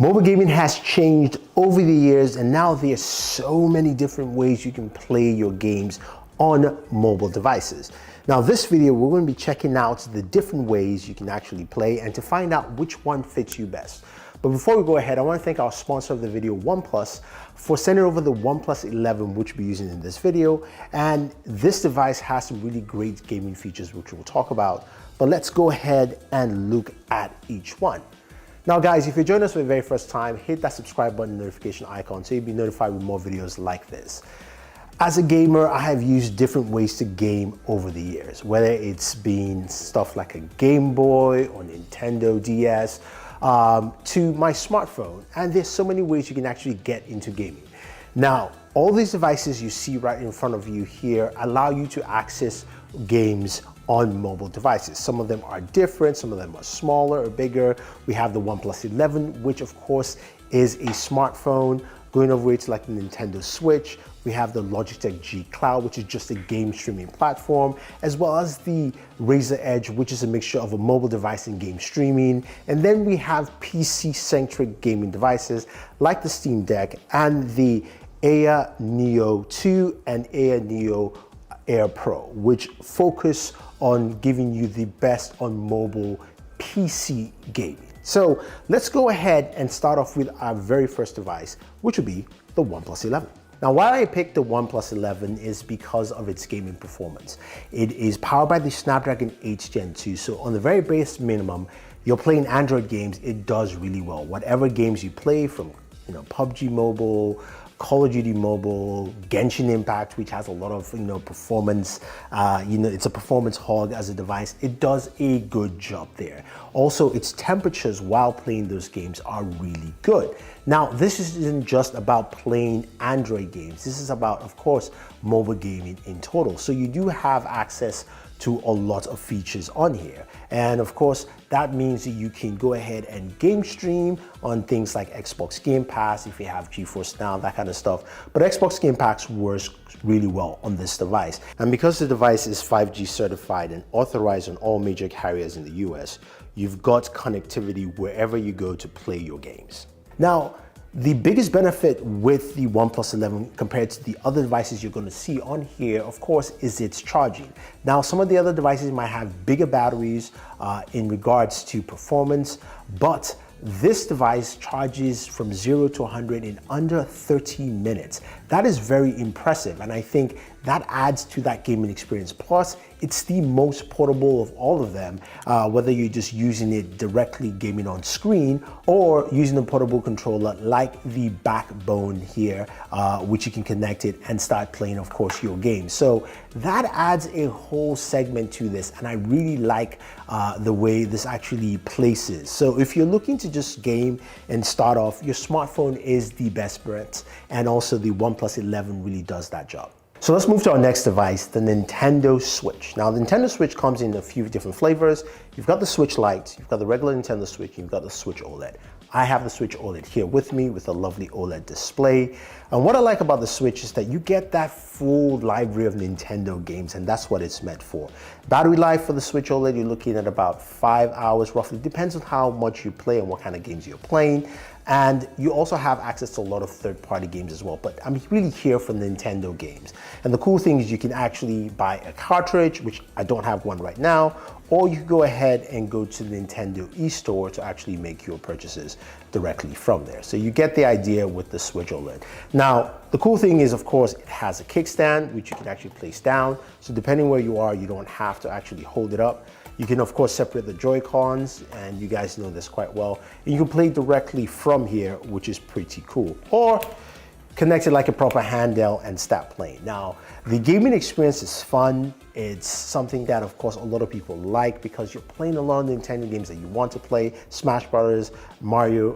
Mobile gaming has changed over the years, and now there's so many different ways you can play your games on mobile devices. Now this video, we're going to be checking out the different ways you can actually play and to find out which one fits you best. But before we go ahead, I want to thank our sponsor of the video, OnePlus, for sending over the OnePlus 11, which we'll be using in this video. And this device has some really great gaming features, which we'll talk about. But let's go ahead and look at each one. Now guys, if you're joining us for the very first time, hit that subscribe button, notification icon, so you'll be notified with more videos like this. As a gamer, I have used different ways to game over the years, whether it's been stuff like a Game Boy or Nintendo DS, to my smartphone. And there's so many ways you can actually get into gaming. Now, all these devices you see right in front of you here allow you to access games on mobile devices. Some of them are different, some of them are smaller or bigger. We have the OnePlus 11, which of course is a smartphone. Going over to like the Nintendo Switch, we have the Logitech G Cloud, which is just a game streaming platform, as well as the Razer Edge, which is a mixture of a mobile device and game streaming. And then we have PC-centric gaming devices like the Steam Deck and the Ayaneo 2 and Ayaneo Air Pro, which focus on giving you the best on mobile PC gaming. So let's go ahead and start off with our very first device, which would be the OnePlus 11. Now, why I picked the OnePlus 11 is because of its gaming performance. It is powered by the Snapdragon 8 Gen 2, so on the very base minimum, you're playing Android games, it does really well. Whatever games you play, from PUBG Mobile, Call of Duty Mobile, Genshin Impact, which has a lot of performance, it's a performance hog as a device. It does a good job there. Also, its temperatures while playing those games are really good. Now, this isn't just about playing Android games. This is about, of course, mobile gaming in total. So you do have access to a lot of features on here. And of course, that means that you can go ahead and game stream on things like Xbox Game Pass, if you have GeForce Now, that kind of stuff. But Xbox Game Pass works really well on this device. And because the device is 5G certified and authorized on all major carriers in the US, you've got connectivity wherever you go to play your games. Now, the biggest benefit with the OnePlus 11 compared to the other devices you're going to see on here, of course, is its charging. Now, some of the other devices might have bigger batteries in regards to performance, but this device charges from 0 to 100 in under 30 minutes. That is very impressive, and I think that adds to that gaming experience. Plus, it's the most portable of all of them, whether you're just using it directly gaming on screen or using a portable controller like the Backbone here, which you can connect it and start playing, of course, your game. So that adds a whole segment to this, and I really like the way this actually places. So if you're looking to just game and start off, your smartphone is the best bet, and also the OnePlus 11 really does that job. So let's move to our next device, the Nintendo Switch. Now, the Nintendo Switch comes in a few different flavors. You've got the Switch Lite, you've got the regular Nintendo Switch, you've got the Switch OLED. I have the Switch OLED here with me with a lovely OLED display. And what I like about the Switch is that you get that full library of Nintendo games, and that's what it's meant for. Battery life for the Switch OLED, you're looking at about 5 hours roughly. Depends on how much you play and what kind of games you're playing. And you also have access to a lot of third-party games as well, but I'm really here for Nintendo games. And the cool thing is you can actually buy a cartridge, which I don't have one right now, or you can go ahead and go to the Nintendo eStore to actually make your purchases directly from there. So you get the idea with the Switch OLED. Now, the cool thing is, of course, it has a kickstand, which you can actually place down. So depending where you are, you don't have to actually hold it up. You can, of course, separate the Joy-Cons, and you guys know this quite well. And you can play directly from here, which is pretty cool. Or connect it like a proper handheld and start playing. Now, the gaming experience is fun. It's something that, of course, a lot of people like because you're playing a lot of Nintendo games that you want to play. Smash Brothers, Mario,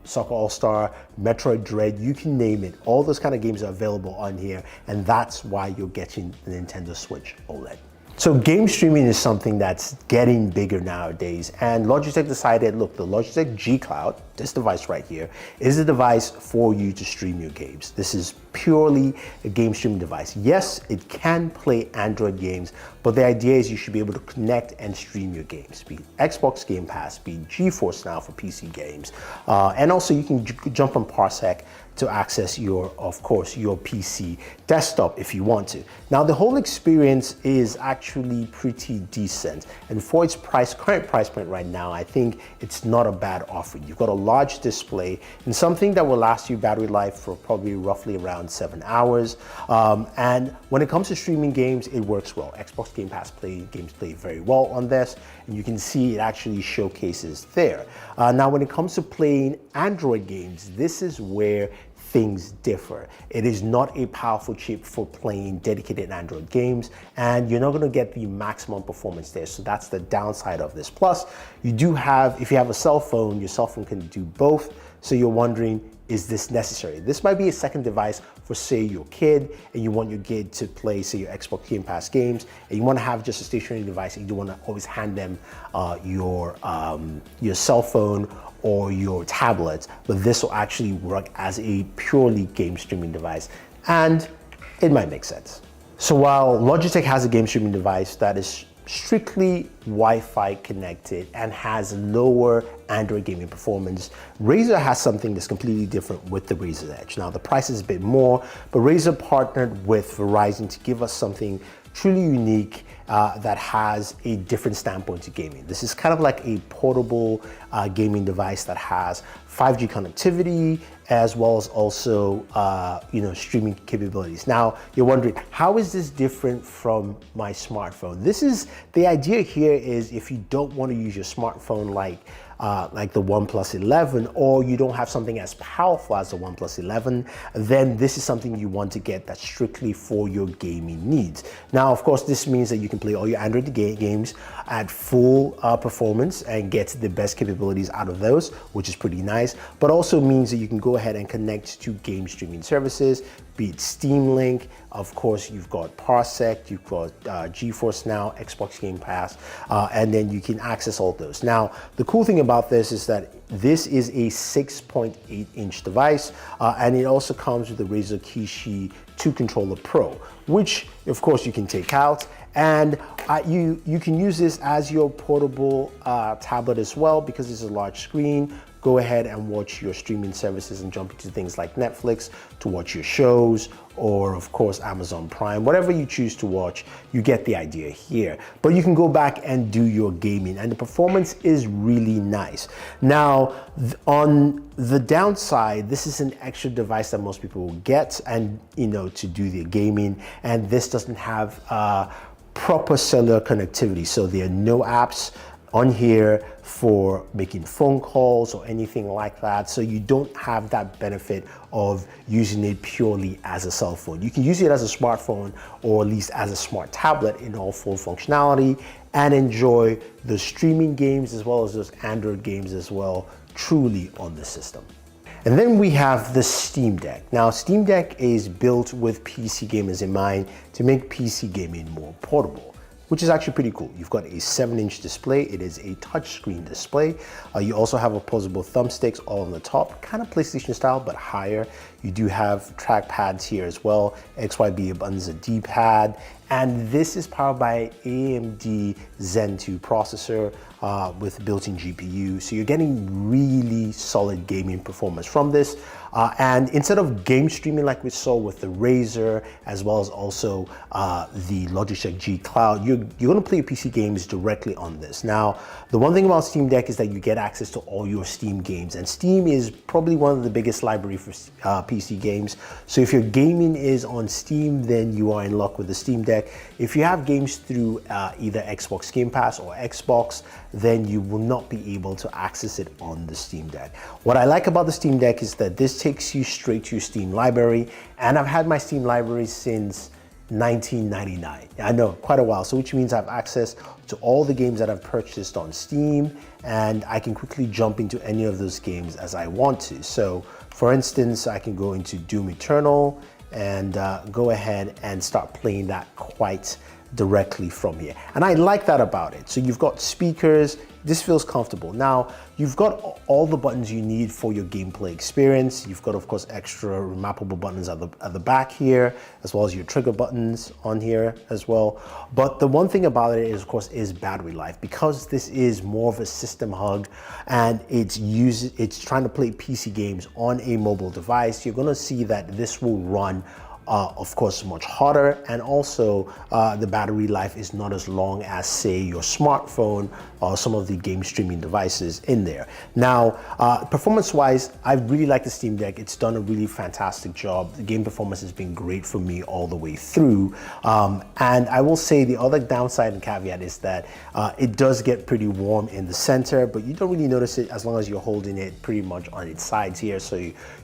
Soccer All-Star, Metroid Dread, you can name it. All those kind of games are available on here, and that's why you're getting the Nintendo Switch OLED. So game streaming is something that's getting bigger nowadays, and Logitech decided, look, the Logitech G Cloud, this device right here, is the device for you to stream your games. This is purely a game streaming device. Yes, it can play Android games, but the idea is you should be able to connect and stream your games, be it Xbox Game Pass, be it GeForce Now for PC games, and also you can jump on Parsec to access your, of course, your PC desktop if you want to. Now the whole experience is actually pretty decent, and for its current price point right now, I think it's not a bad offering. You've got a large display and something that will last you battery life for probably roughly around 7 hours. And when it comes to streaming games, it works well. Xbox Game Pass games play very well on this, and you can see it actually showcases there. Now when it comes to playing Android games, this is where things differ. It is not a powerful chip for playing dedicated Android games, and you're not going to get the maximum performance there. So that's the downside of this. Plus, you do have, if you have a cell phone, your cell phone can do both. So you're wondering, is this necessary? This might be a second device for, say, your kid, and you want your kid to play, say, your Xbox Game Pass games, and you want to have just a stationary device, and you don't want to always hand them your cell phone or your tablet, but this will actually work as a purely game streaming device, and it might make sense. So while Logitech has a game streaming device that is strictly Wi-Fi connected and has lower Android gaming performance, Razer has something that's completely different with the Razer Edge. Now the price is a bit more, but Razer partnered with Verizon to give us something truly unique that has a different standpoint to gaming. This is kind of like a portable gaming device that has 5G connectivity as well as also streaming capabilities. Now you're wondering, how is this different from my smartphone? The idea here is, if you don't want to use your smartphone like the OnePlus 11, or you don't have something as powerful as the OnePlus 11, then this is something you want to get that's strictly for your gaming needs. Now, of course, this means that you can play all your Android games at full performance and get the best capabilities out of those, which is pretty nice, but also means that you can go ahead and connect to game streaming services, be it Steam Link, of course, you've got Parsec, you've got GeForce Now, Xbox Game Pass, and then you can access all those. Now, the cool thing about this is that this is a 6.8-inch device, and it also comes with the Razer Kishi 2 Controller Pro, which, of course, you can take out, and you can use this as your portable tablet as well, because it's a large screen. Go ahead and watch your streaming services and jump into things like Netflix to watch your shows, or of course Amazon Prime, whatever you choose to watch. You get the idea here. But you can go back and do your gaming, and the performance is really nice. Now, on the downside, this is an extra device that most people will get, and to do their gaming, and this doesn't have proper cellular connectivity, so there are no apps on here for making phone calls or anything like that. So you don't have that benefit of using it purely as a cell phone. You can use it as a smartphone, or at least as a smart tablet in all full functionality, and enjoy the streaming games as well as those Android games as well, truly on the system. And then we have the Steam Deck. Now, Steam Deck is built with PC gamers in mind to make PC gaming more portable, which is actually pretty cool. You've got a 7-inch display. It is a touchscreen display. You also have opposable thumbsticks all on the top, kind of PlayStation style, but higher. You do have track pads here as well. XYB buttons, a D-pad, and this is powered by AMD Zen 2 processor with built-in GPU. So you're getting really solid gaming performance from this. And instead of game streaming like we saw with the Razer, as well as also the Logitech G Cloud, you're gonna play your PC games directly on this. Now, the one thing about Steam Deck is that you get access to all your Steam games, and Steam is probably one of the biggest library for PC games. So if your gaming is on Steam, then you are in luck with the Steam Deck. If you have games through either Xbox Game Pass or Xbox, then you will not be able to access it on the Steam Deck. What I like about the Steam Deck is that this takes you straight to your Steam library, and I've had my Steam library since 1999. I know, quite a while. So which means I have access to all the games that I've purchased on Steam, and I can quickly jump into any of those games as I want to. So for instance, I can go into Doom Eternal and go ahead and start playing that quite directly from here. And I like that about it. So you've got speakers, this feels comfortable. Now, you've got all the buttons you need for your gameplay experience. You've got, of course, extra remappable buttons at the back here, as well as your trigger buttons on here as well. But the one thing about it is, of course, is battery life. Because this is more of a system hug and it's trying to play PC games on a mobile device, you're gonna see that this will run of course, much harder, and also the battery life is not as long as, say, your smartphone or some of the game streaming devices in there. Now, performance-wise, I really like the Steam Deck. It's done a really fantastic job. The game performance has been great for me all the way through. And I will say the other downside and caveat is that it does get pretty warm in the center, but you don't really notice it as long as you're holding it pretty much on its sides here, so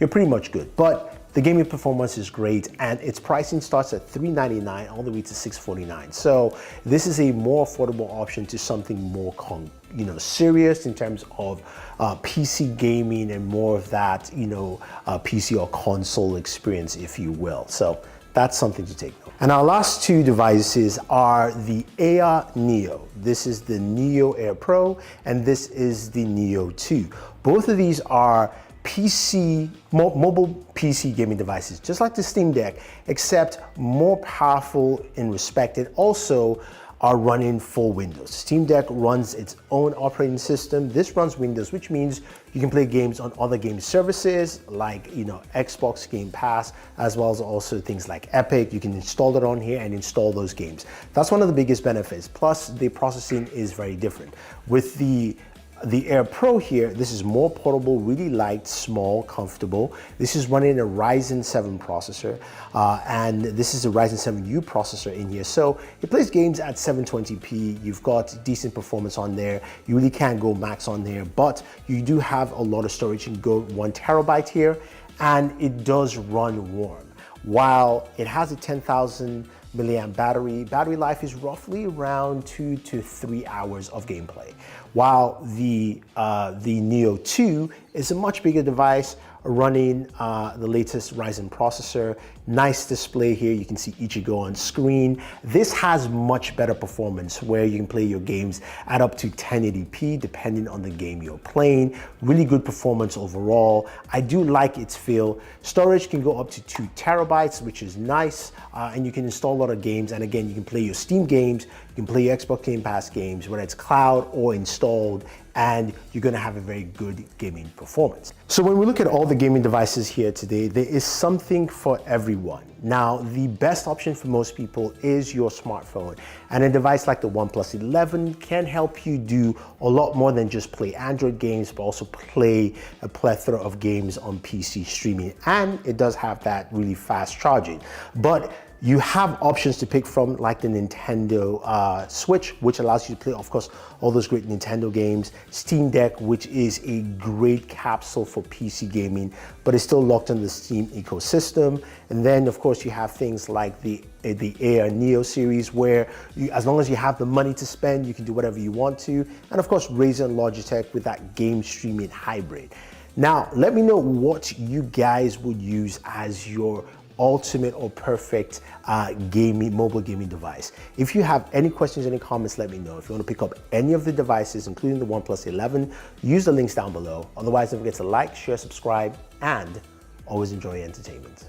you're pretty much good. But the gaming performance is great, and its pricing starts at $399 all the way to $649. So this is a more affordable option to something more serious in terms of PC gaming and more of that PC or console experience, if you will. So that's something to take note. And our last two devices are the Ayaneo. This is the Neo Air Pro, and this is the Neo 2. Both of these are mobile PC gaming devices, just like the Steam Deck, except more powerful in respect. It also are running full Windows. Steam Deck runs its own operating system. This runs Windows, which means you can play games on other game services like Xbox Game Pass, as well as also things like Epic. You can install it on here and install those games. That's one of the biggest benefits. Plus, the processing is very different. With the Air Pro here, this is more portable, really light, small, comfortable. This is running a Ryzen 7 processor, and this is a Ryzen 7U processor in here. So it plays games at 720p. You've got decent performance on there. You really can't go max on there, but you do have a lot of storage. You can go 1 terabyte here, and it does run warm. While it has a 10,000 milliamp battery life is roughly around 2 to 3 hours of gameplay. While the Neo 2 is a much bigger device, running the latest Ryzen processor. Nice display here. You can see Ichigo on screen. This has much better performance where you can play your games at up to 1080p depending on the game you're playing. Really good performance overall. I do like its feel. Storage can go up to 2 terabytes, which is nice, and you can install a lot of games. And again, you can play your Steam games, you can play your Xbox Game Pass games, whether it's cloud or installed, and you're gonna have a very good gaming performance. So when we look at all the gaming devices here today, there is something for everyone. Now, the best option for most people is your smartphone, and a device like the OnePlus 11 can help you do a lot more than just play Android games, but also play a plethora of games on PC streaming, and it does have that really fast charging. But you have options to pick from, like the Nintendo Switch, which allows you to play, of course, all those great Nintendo games. Steam Deck, which is a great capsule for PC gaming, but it's still locked in the Steam ecosystem. And then, of course, you have things like the Ayaneo series, where as long as you have the money to spend, you can do whatever you want to. And of course, Razer and Logitech with that game streaming hybrid. Now, let me know what you guys would use as your ultimate or perfect mobile gaming device. If you have any questions, any comments, let me know. If you want to pick up any of the devices, including the OnePlus 11, use the links down below. Otherwise, don't forget to like, share, subscribe, and always enjoy your entertainment.